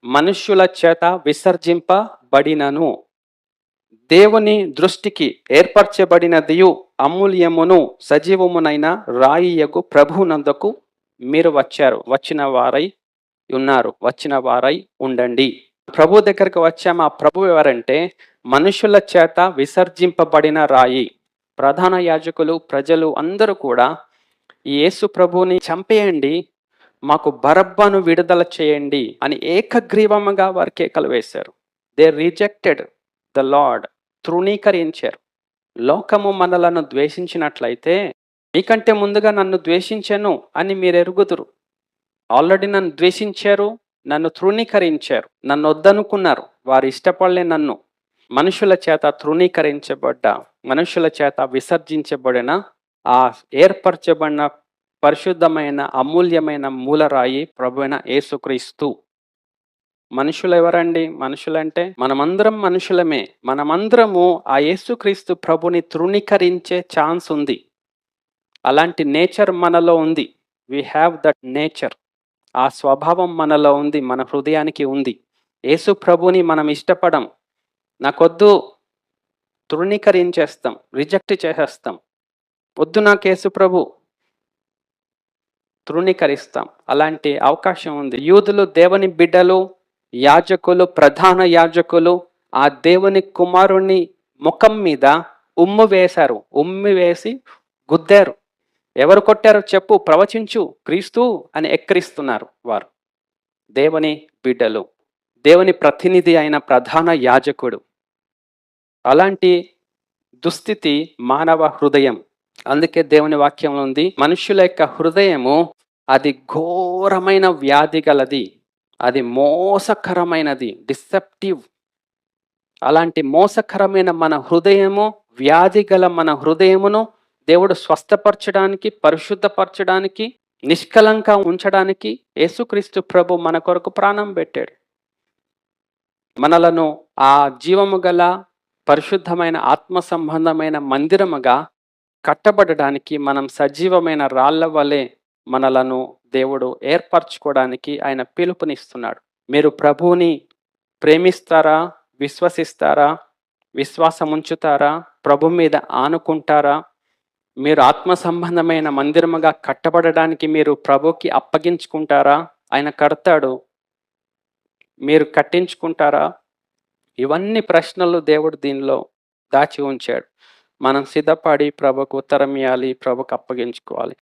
మనుష్యుల చేత విసర్జింపబడినను దేవుని దృష్టికి ఏర్పరచబడినదియు అమూల్యమును సజీవమునైన రాయియగు ప్రభువునందుకు మీరు వచ్చిన వారై ఉండండి. ప్రభు దగ్గరకు వచ్చాము. ఆ ప్రభు ఎవరంటే మనుషుల చేత విసర్జింపబడిన రాయి. ప్రధాన యాజకులు, ప్రజలు అందరూ కూడా యేసు ప్రభువుని చంపేయండి, మాకు బరబ్బను విడుదల చేయండి అని ఏకగ్రీవముగా వారు కేకలు వేశారు. దే రిజెక్టెడ్ ద లార్డ్, తృణీకరించారు. లోకము మనలను ద్వేషించినట్లయితే మీకంటే ముందుగా నన్ను ద్వేషించెను అని మీరు ఎరుగుదురు. ఆల్రెడీ నన్ను ద్వేషించారు, నన్ను తృణీకరించారు, నన్ను వద్దనుకున్నారు. వారు ఇష్టపడలే నన్ను. మనుషుల చేత తృణీకరించబడ్డ, మనుషుల చేత విసర్జించబడిన ఆ ఏర్పరచబడిన పరిశుద్ధమైన అమూల్యమైన మూలరాయి ప్రభువైన యేసుక్రీస్తు. మనుషులు ఎవరండి? మనుషులంటే మనమందరం మనుషులమే. మనమందరము ఆ యేసుక్రీస్తు ప్రభుని తృణీకరించే ఛాన్స్ ఉంది. అలాంటి నేచర్ మనలో ఉంది. We have that nature. ఆ స్వభావం మనలో ఉంది, మన హృదయానికి ఉంది. యేసు ప్రభుని మనం ఇష్టపడం, నాకొద్దు, తృణీకరించేస్తాం, రిజెక్ట్ చేసేస్తాం. వద్దు నాకు యేసు ప్రభు, తృణీకరిస్తాం. అలాంటి అవకాశం ఉంది. యూదులు, దేవుని బిడ్డలు, యాజకులు, ప్రధాన యాజకులు ఆ దేవుని కుమారుని ముఖం మీద ఉమ్ము వేశారు. ఉమ్మి వేసి గుద్దారు. ఎవరు కొట్టారో చెప్పు, ప్రవచించు, క్రీస్తు అని ఎక్కిరిస్తున్నారు వారు. దేవుని బిడ్డలు, దేవుని ప్రతినిధి అయిన ప్రధాన యాజకుడు. అలాంటి దుస్థితి మానవ హృదయం. అందుకే దేవుని వాక్యంలో ఉంది, మనుషుల యొక్క హృదయము అది ఘోరమైన వ్యాధి గలది, అది మోసకరమైనది, డిసెప్టివ్. అలాంటి మోసకరమైన మన హృదయము, వ్యాధి గల మన హృదయమును దేవుడు స్వస్థపరచడానికి, పరిశుద్ధపరచడానికి, నిష్కలంక ఉంచడానికి యేసుక్రీస్తు ప్రభు మన కొరకు ప్రాణం పెట్టాడు. మనలను ఆ జీవము గల పరిశుద్ధమైన ఆత్మ సంబంధమైన మందిరముగా కట్టబడడానికి, మనం సజీవమైన రాళ్ల వలె మనలను దేవుడు ఏర్పరచుకోవడానికి ఆయన పిలుపునిస్తున్నాడు. మీరు ప్రభువుని ప్రేమిస్తారా? విశ్వసిస్తారా? విశ్వాసం ఉంచుతారా? ప్రభు మీద ఆనుకుంటారా? మీరు ఆత్మ సంబంధమైన మందిరముగా కట్టబడడానికి మీరు ప్రభుకి అప్పగించుకుంటారా? ఆయన కడతాడు, మీరు కట్టించుకుంటారా? ఇవన్నీ ప్రశ్నలు దేవుడు దీనిలో దాచి ఉంచాడు. మనం సిద్ధపడి ప్రభుకు ఉత్తరం ఇవ్వాలి, ప్రభుకు అప్పగించుకోవాలి.